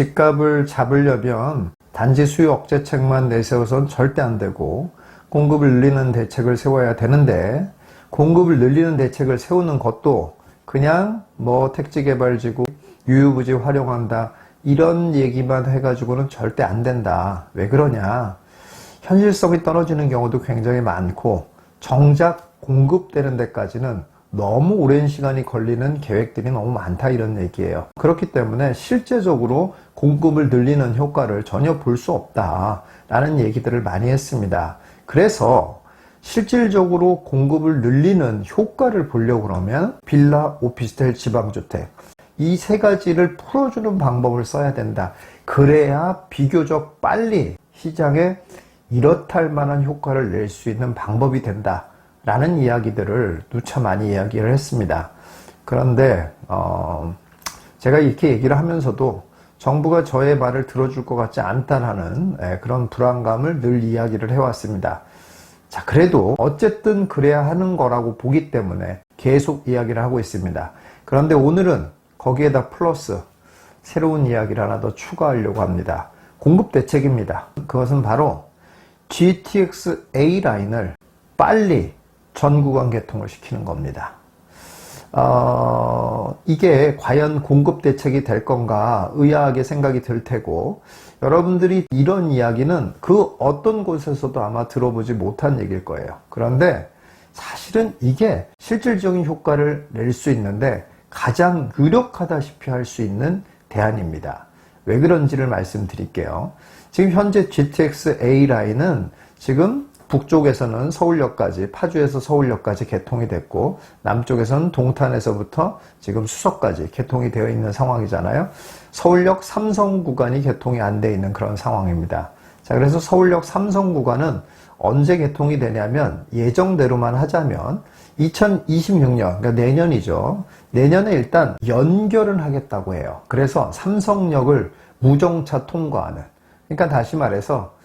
집값을 잡으려면 단지 수요 억제책만 내세워서는 절대 안 되고 공급을 늘리는 대책을 세워야 되는데, 공급을 늘리는 대책을 세우는 것도 그냥 택지개발지구 유유부지 활용한다 이런 얘기만 해가지고는 절대 안 된다. 왜 그러냐, 현실성이 떨어지는 경우도 굉장히 많고 정작 공급되는 데까지는 너무 오랜 시간이 걸리는 계획들이 너무 많다 이런 얘기예요. 그렇기 때문에 실제적으로 공급을 늘리는 효과를 전혀 볼 수 없다 라는 얘기들을 많이 했습니다. 그래서 실질적으로 공급을 늘리는 효과를 보려고 그러면 빌라, 오피스텔, 지방주택 이 세 가지를 풀어주는 방법을 써야 된다. 그래야 비교적 빨리 시장에 이렇다 할 만한 효과를 낼 수 있는 방법이 된다 라는 이야기들을 누차 많이 이야기를 했습니다. 그런데 제가 이렇게 얘기를 하면서도 정부가 저의 말을 들어줄 것 같지 않다라는 그런 불안감을 늘 이야기를 해왔습니다. 자, 그래도 어쨌든 그래야 하는 거라고 보기 때문에 계속 이야기를 하고 있습니다. 그런데 오늘은 거기에다 플러스 새로운 이야기를 하나 더 추가하려고 합니다. 공급 대책입니다. 그것은 바로 GTX A 라인을 빨리 전 구간 개통을 시키는 겁니다. 이게 과연 공급 대책이 될 건가 의아하게 생각이 들 테고, 여러분들이 이런 이야기는 그 어떤 곳에서도 아마 들어보지 못한 얘기일 거예요. 그런데 사실은 이게 실질적인 효과를 낼 수 있는데 가장 유력하다시피 할 수 있는 대안입니다. 왜 그런지를 말씀드릴게요. 지금 현재 GTX A 라인은 지금 북쪽에서는 서울역까지, 파주에서 서울역까지 개통이 됐고, 남쪽에서는 동탄에서부터 지금 수서까지 개통이 되어 있는 상황이잖아요. 서울역 삼성 구간이 개통이 안 돼 있는 그런 상황입니다. 자, 그래서 서울역 삼성 구간은 언제 개통이 되냐면, 예정대로만 하자면 2026년, 그러니까 내년이죠. 내년에 일단 연결을 하겠다고 해요. 그래서 삼성역을 무정차 통과하는, 그러니까 다시 말해서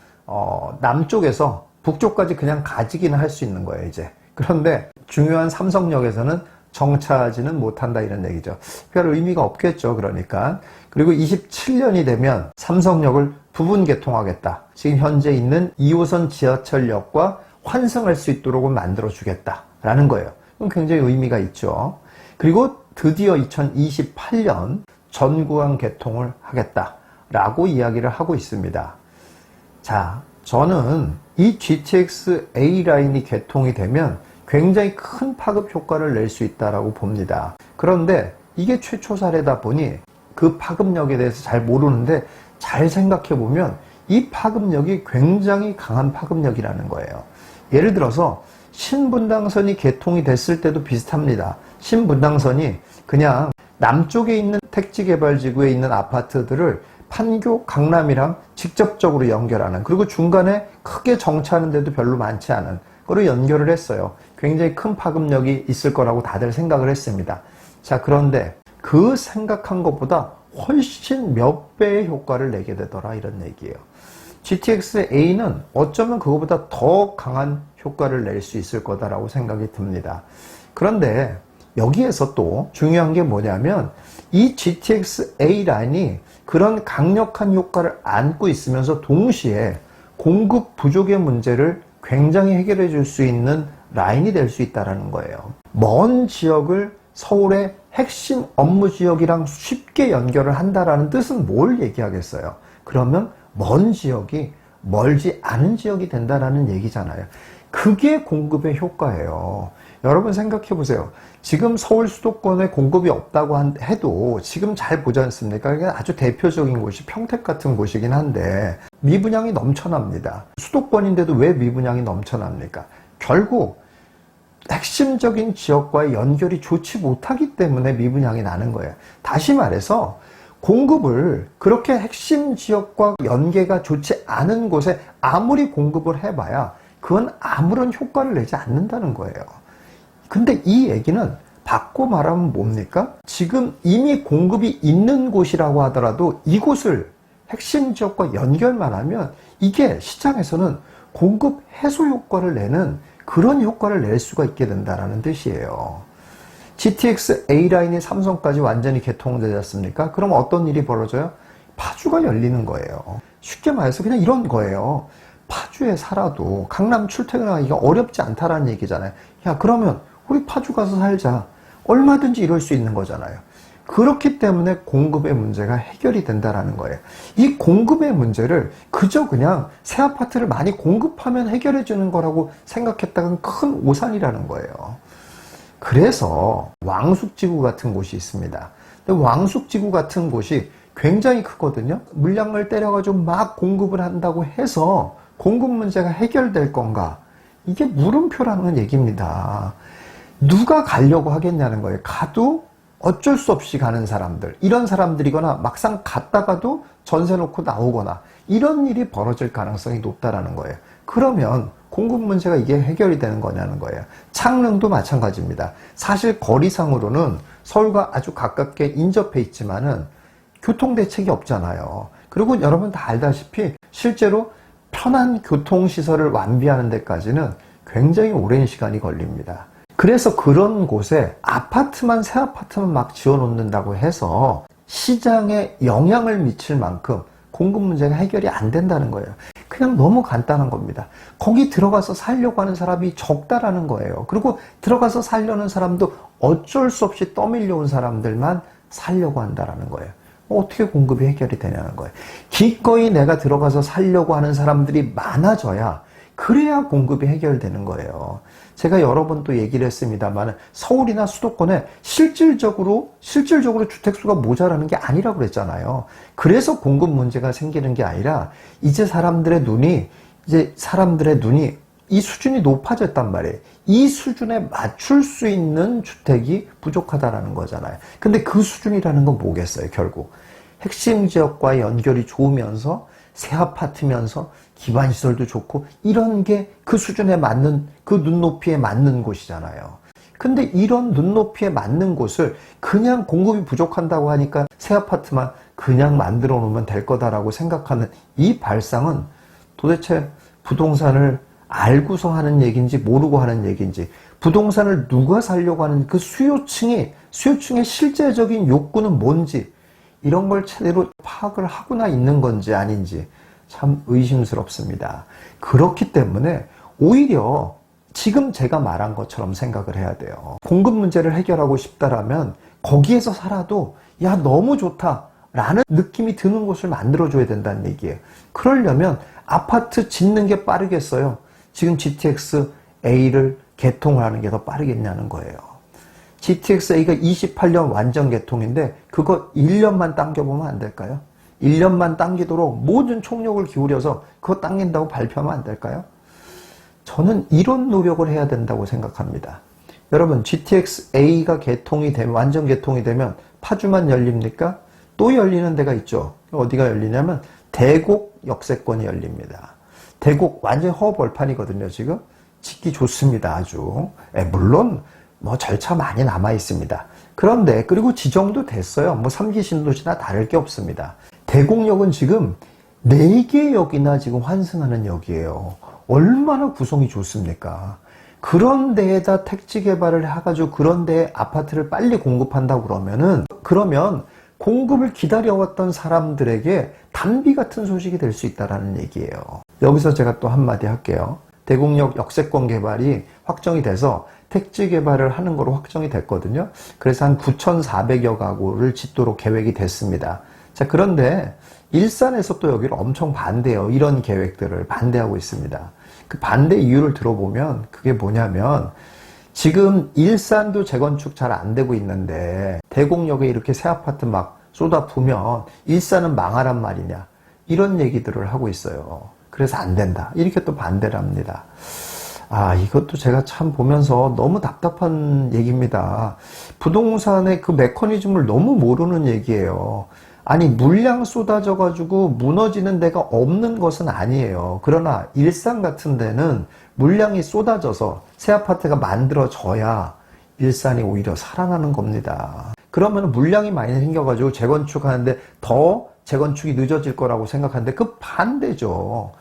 남쪽에서 북쪽까지 그냥 가지긴 할 수 있는 거예요, 이제. 그런데 중요한 삼성역에서는 정차하지는 못한다 이런 얘기죠. 별 의미가 없겠죠, 그러니까. 그리고 27년이 되면 삼성역을 부분 개통하겠다. 지금 현재 있는 2호선 지하철역과 환승할 수 있도록 만들어주겠다라는 거예요. 그럼 굉장히 의미가 있죠. 그리고 드디어 2028년 전구간 개통을 하겠다라고 이야기를 하고 있습니다. 자, 저는 이 GTX A 라인이 개통이 되면 굉장히 큰 파급 효과를 낼 수 있다고 봅니다. 그런데 이게 최초 사례다 보니 그 파급력에 대해서 잘 모르는데, 잘 생각해 보면 이 파급력이 굉장히 강한 파급력이라는 거예요. 예를 들어서 신분당선이 개통이 됐을 때도 비슷합니다. 신분당선이 그냥 남쪽에 있는 택지개발지구에 있는 아파트들을 판교, 강남이랑 직접적으로 연결하는, 그리고 중간에 크게 정차하는 데도 별로 많지 않은 거로 연결을 했어요. 굉장히 큰 파급력이 있을 거라고 다들 생각을 했습니다. 자, 그런데 그 생각한 것보다 훨씬 몇 배의 효과를 내게 되더라 이런 얘기예요. GTX A는 어쩌면 그거보다 더 강한 효과를 낼 수 있을 거다라고 생각이 듭니다. 그런데 여기에서 또 중요한 게 뭐냐면, 이 GTX A 라인이 그런 강력한 효과를 안고 있으면서 동시에 공급 부족의 문제를 굉장히 해결해 줄 수 있는 라인이 될 수 있다는 거예요. 먼 지역을 서울의 핵심 업무 지역이랑 쉽게 연결을 한다라는 뜻은 뭘 얘기하겠어요? 그러면 먼 지역이 멀지 않은 지역이 된다라는 얘기잖아요. 그게 공급의 효과예요. 여러분 생각해 보세요. 지금 서울 수도권에 공급이 없다고 해도 지금 잘 보지 않습니까? 이게 아주 대표적인 곳이 평택 같은 곳이긴 한데 미분양이 넘쳐납니다. 수도권인데도 왜 미분양이 넘쳐납니까? 결국 핵심적인 지역과의 연결이 좋지 못하기 때문에 미분양이 나는 거예요. 다시 말해서 공급을 그렇게 핵심 지역과 연계가 좋지 않은 곳에 아무리 공급을 해봐야 그건 아무런 효과를 내지 않는다는 거예요. 근데 이 얘기는 바꿔 말하면 뭡니까? 지금 이미 공급이 있는 곳이라고 하더라도 이곳을 핵심 지역과 연결만 하면 이게 시장에서는 공급 해소 효과를 내는 그런 효과를 낼 수가 있게 된다는 뜻이에요. GTX A 라인이 삼성까지 완전히 개통되지 않습니까? 그럼 어떤 일이 벌어져요? 파주가 열리는 거예요. 쉽게 말해서 그냥 이런 거예요. 파주에 살아도 강남 출퇴근하기가 어렵지 않다라는 얘기잖아요. 야, 그러면 우리 파주 가서 살자. 얼마든지 이럴 수 있는 거잖아요. 그렇기 때문에 공급의 문제가 해결이 된다라는 거예요. 이 공급의 문제를 그저 그냥 새 아파트를 많이 공급하면 해결해 주는 거라고 생각했다간 큰 오산이라는 거예요. 그래서 왕숙지구 같은 곳이 있습니다. 근데 왕숙지구 같은 곳이 굉장히 크거든요. 물량을 때려가지고 막 공급을 한다고 해서 공급 문제가 해결될 건가? 이게 물음표라는 얘기입니다. 누가 가려고 하겠냐는 거예요. 가도 어쩔 수 없이 가는 사람들, 이런 사람들이거나 막상 갔다가도 전세 놓고 나오거나 이런 일이 벌어질 가능성이 높다라는 거예요. 그러면 공급 문제가 이게 해결이 되는 거냐는 거예요. 창릉도 마찬가지입니다. 사실 거리상으로는 서울과 아주 가깝게 인접해 있지만은 교통대책이 없잖아요. 그리고 여러분 다 알다시피 실제로 편한 교통시설을 완비하는 데까지는 굉장히 오랜 시간이 걸립니다. 그래서 그런 곳에 아파트만, 새 아파트만 막 지어 놓는다고 해서 시장에 영향을 미칠 만큼 공급 문제가 해결이 안 된다는 거예요. 그냥 너무 간단한 겁니다. 거기 들어가서 살려고 하는 사람이 적다라는 거예요. 그리고 들어가서 살려는 사람도 어쩔 수 없이 떠밀려온 사람들만 살려고 한다라는 거예요. 어떻게 공급이 해결이 되냐는 거예요. 기꺼이 내가 들어가서 살려고 하는 사람들이 많아져야, 그래야 공급이 해결되는 거예요. 제가 여러 번 또 얘기를 했습니다만 서울이나 수도권에 실질적으로 주택수가 모자라는 게 아니라고 그랬잖아요. 그래서 공급 문제가 생기는 게 아니라 이제 사람들의 눈이 이 수준이 높아졌단 말이에요. 이 수준에 맞출 수 있는 주택이 부족하다라는 거잖아요. 근데 그 수준이라는 건 뭐겠어요, 결국. 핵심 지역과 연결이 좋으면서 새 아파트면서 기반시설도 좋고 이런 게 그 수준에 맞는, 그 눈높이에 맞는 곳이잖아요. 근데 이런 눈높이에 맞는 곳을 그냥 공급이 부족한다고 하니까 새 아파트만 그냥 만들어 놓으면 될 거다라고 생각하는 이 발상은 도대체 부동산을 알고서 하는 얘기인지 모르고 하는 얘기인지, 부동산을 누가 살려고 하는 그 수요층의 실제적인 욕구는 뭔지, 이런 걸 제대로 파악을 하고나 있는 건지 아닌지 참 의심스럽습니다. 그렇기 때문에 오히려 지금 제가 말한 것처럼 생각을 해야 돼요. 공급 문제를 해결하고 싶다라면 거기에서 살아도 야 너무 좋다 라는 느낌이 드는 곳을 만들어줘야 된다는 얘기예요. 그러려면 아파트 짓는 게 빠르겠어요? 지금 GTX A를 개통을 하는 게 더 빠르겠냐는 거예요. GTX A가 28년 완전 개통인데 그거 1년만 당겨보면 안 될까요? 1년만 당기도록 모든 총력을 기울여서 그거 당긴다고 발표하면 안 될까요? 저는 이런 노력을 해야 된다고 생각합니다. 여러분, GTX A가 완전 개통이 되면 파주만 열립니까? 또 열리는 데가 있죠. 어디가 열리냐면 대곡 역세권이 열립니다. 대곡 완전 허벌판이거든요, 지금. 짓기 좋습니다, 아주. 물론 절차 많이 남아 있습니다. 그런데 그리고 지정도 됐어요. 3기 신도시나 다를 게 없습니다. 대곡역은 지금 4개 역이나 지금 환승하는 역이에요. 얼마나 구성이 좋습니까? 그런 데에다 택지 개발을 해가지고 그런 데에 아파트를 빨리 공급한다고 그러면 공급을 기다려왔던 사람들에게 단비 같은 소식이 될 수 있다는 얘기예요. 여기서 제가 또 한마디 할게요. 대곡역 역세권 개발이 확정이 돼서 택지 개발을 하는 거로 확정이 됐거든요. 그래서 한 9,400여 가구를 짓도록 계획이 됐습니다. 자, 그런데 일산에서 또 여기를 엄청 반대해요. 이런 계획들을 반대하고 있습니다. 그 반대 이유를 들어보면 그게 뭐냐면 지금 일산도 재건축 잘 안 되고 있는데 대곡역에 이렇게 새 아파트 막 쏟아부으면 일산은 망하란 말이냐, 이런 얘기들을 하고 있어요. 그래서 안 된다, 이렇게 또 반대를 합니다. 이것도 제가 참 보면서 너무 답답한 얘기입니다. 부동산의 그 메커니즘을 너무 모르는 얘기예요. 아니, 물량 쏟아져 가지고 무너지는 데가 없는 것은 아니에요. 그러나 일산 같은 데는 물량이 쏟아져서 새 아파트가 만들어져야 일산이 오히려 살아나는 겁니다. 그러면 물량이 많이 생겨가지고 재건축하는데 더 재건축이 늦어질 거라고 생각하는데 그 반대죠.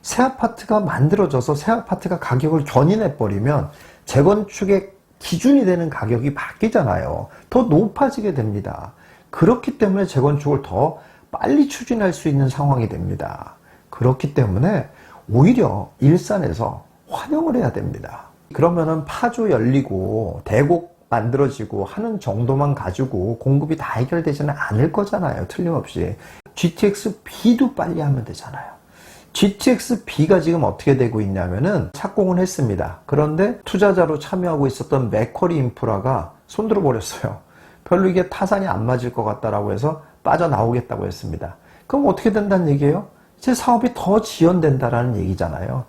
새 아파트가 만들어져서 새 아파트가 가격을 견인해버리면 재건축의 기준이 되는 가격이 바뀌잖아요. 더 높아지게 됩니다. 그렇기 때문에 재건축을 더 빨리 추진할 수 있는 상황이 됩니다. 그렇기 때문에 오히려 일산에서 환영을 해야 됩니다. 그러면은 파조 열리고 대곡 만들어지고 하는 정도만 가지고 공급이 다 해결되지는 않을 거잖아요. 틀림없이. GTX-B도 빨리 하면 되잖아요. GTX-B가 지금 어떻게 되고 있냐면은 착공은 했습니다. 그런데 투자자로 참여하고 있었던 맥쿼리 인프라가 손들어 버렸어요. 별로 이게 타산이 안 맞을 것 같다라고 해서 빠져나오겠다고 했습니다. 그럼 어떻게 된다는 얘기예요? 제 사업이 더 지연된다라는 얘기잖아요.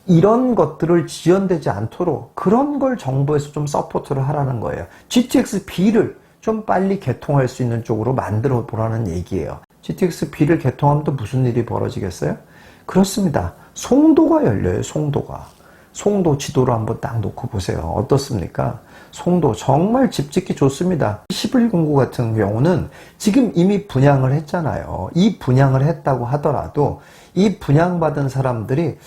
이런 것들을 지연되지 않도록 그런 걸 정부에서 좀 서포트를 하라는 거예요. GTX-B를 좀 빨리 개통할 수 있는 쪽으로 만들어 보라는 얘기예요. GTX-B를 개통하면 또 무슨 일이 벌어지겠어요? 그렇습니다. 송도가 열려요. 송도 지도로 한번 딱 놓고 보세요. 어떻습니까? 송도 정말 집 짓기 좋습니다. 11공구 같은 경우는 지금 이미 분양을 했잖아요. 이 분양을 했다고 하더라도 이 분양받은 사람들이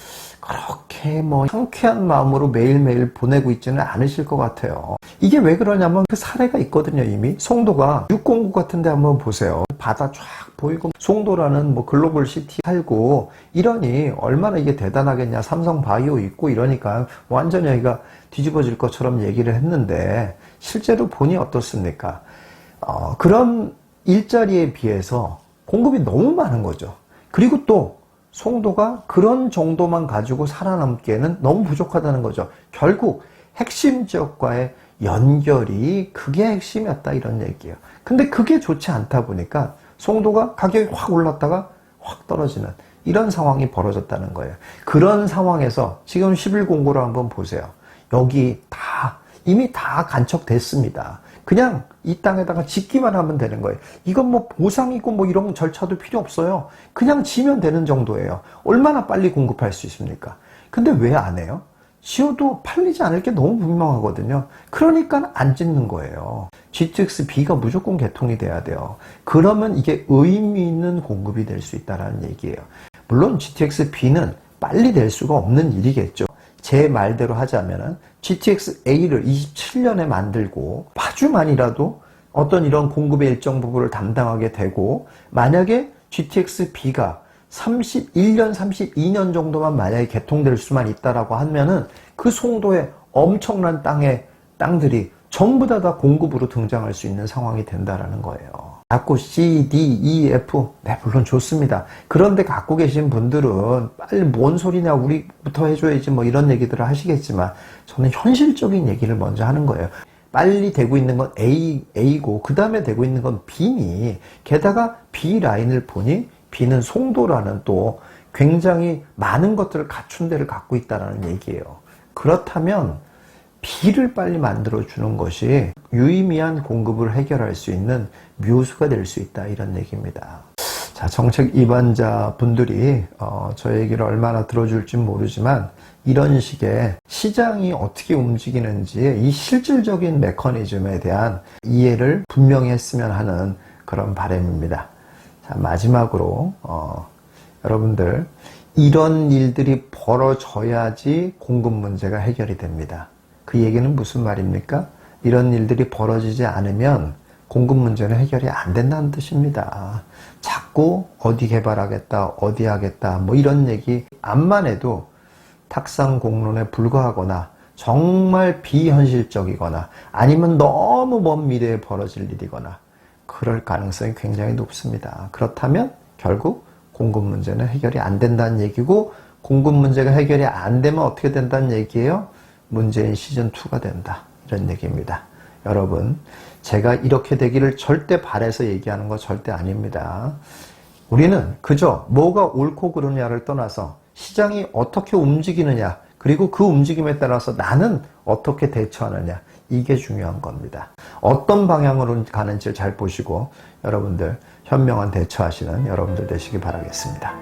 그렇게 상쾌한 마음으로 매일매일 보내고 있지는 않으실 것 같아요. 이게 왜 그러냐면 그 사례가 있거든요. 이미 송도가 6공구 같은 데 한번 보세요. 바다 쫙 보이고 송도라는 글로벌 시티 살고 이러니 얼마나 이게 대단하겠냐. 삼성바이오 있고 이러니까 완전히 여기가 뒤집어질 것처럼 얘기를 했는데 실제로 보니 어떻습니까? 그런 일자리에 비해서 공급이 너무 많은 거죠. 그리고 또 송도가 그런 정도만 가지고 살아남기에는 너무 부족하다는 거죠. 결국 핵심 지역과의 연결이 그게 핵심이었다 이런 얘기예요. 근데 그게 좋지 않다 보니까 송도가 가격이 확 올랐다가 확 떨어지는 이런 상황이 벌어졌다는 거예요. 그런 상황에서 지금 11공고를 한번 보세요. 여기 이미 다 간척됐습니다. 그냥 이 땅에다가 짓기만 하면 되는 거예요. 이건 보상이고 이런 절차도 필요 없어요. 그냥 지면 되는 정도예요. 얼마나 빨리 공급할 수 있습니까? 근데 왜 안 해요? 지어도 팔리지 않을 게 너무 분명하거든요. 그러니까 안 짓는 거예요. GTX-B가 무조건 개통이 돼야 돼요. 그러면 이게 의미 있는 공급이 될 수 있다는 얘기예요. 물론 GTX-B는 빨리 될 수가 없는 일이겠죠. 제 말대로 하자면은 GTX-A를 27년에 만들고 파주만이라도 어떤 이런 공급의 일정 부분을 담당하게 되고 만약에 GTX-B가 31년, 32년 정도만 만약에 개통될 수만 있다라고 하면은 그 송도에 엄청난 땅들이 전부 다 공급으로 등장할 수 있는 상황이 된다라는 거예요. 갖고 C, D, E, F 네 물론 좋습니다. 그런데 갖고 계신 분들은 빨리 뭔 소리냐 우리부터 해줘야지 이런 얘기들을 하시겠지만 저는 현실적인 얘기를 먼저 하는 거예요. 빨리 되고 있는 건 A고 그 다음에 되고 있는 건 B니 게다가 B 라인을 보니 B는 송도라는 또 굉장히 많은 것들을 갖춘 데를 갖고 있다는 얘기예요. 그렇다면 B를 빨리 만들어주는 것이 유의미한 공급을 해결할 수 있는 묘수가 될 수 있다 이런 얘기입니다. 자, 정책 입안자 분들이 저 얘기를 얼마나 들어줄지 모르지만 이런 식의 시장이 어떻게 움직이는지 이 실질적인 메커니즘에 대한 이해를 분명히 했으면 하는 그런 바람입니다. 자, 마지막으로 여러분들 이런 일들이 벌어져야지 공급 문제가 해결이 됩니다. 그 얘기는 무슨 말입니까? 이런 일들이 벌어지지 않으면 공급 문제는 해결이 안 된다는 뜻입니다. 자꾸 어디 개발하겠다, 어디 하겠다, 이런 얘기 암만 해도 탁상 공론에 불과하거나 정말 비현실적이거나 아니면 너무 먼 미래에 벌어질 일이거나 그럴 가능성이 굉장히 높습니다. 그렇다면 결국 공급 문제는 해결이 안 된다는 얘기고 공급 문제가 해결이 안 되면 어떻게 된다는 얘기예요? 문재인 시즌2가 된다. 이런 얘기입니다. 여러분, 제가 이렇게 되기를 절대 바라서 얘기하는 거 절대 아닙니다. 우리는 그저 뭐가 옳고 그르냐를 떠나서 시장이 어떻게 움직이느냐, 그리고 그 움직임에 따라서 나는 어떻게 대처하느냐, 이게 중요한 겁니다. 어떤 방향으로 가는지를 잘 보시고 여러분들 현명한 대처하시는 여러분들 되시기 바라겠습니다.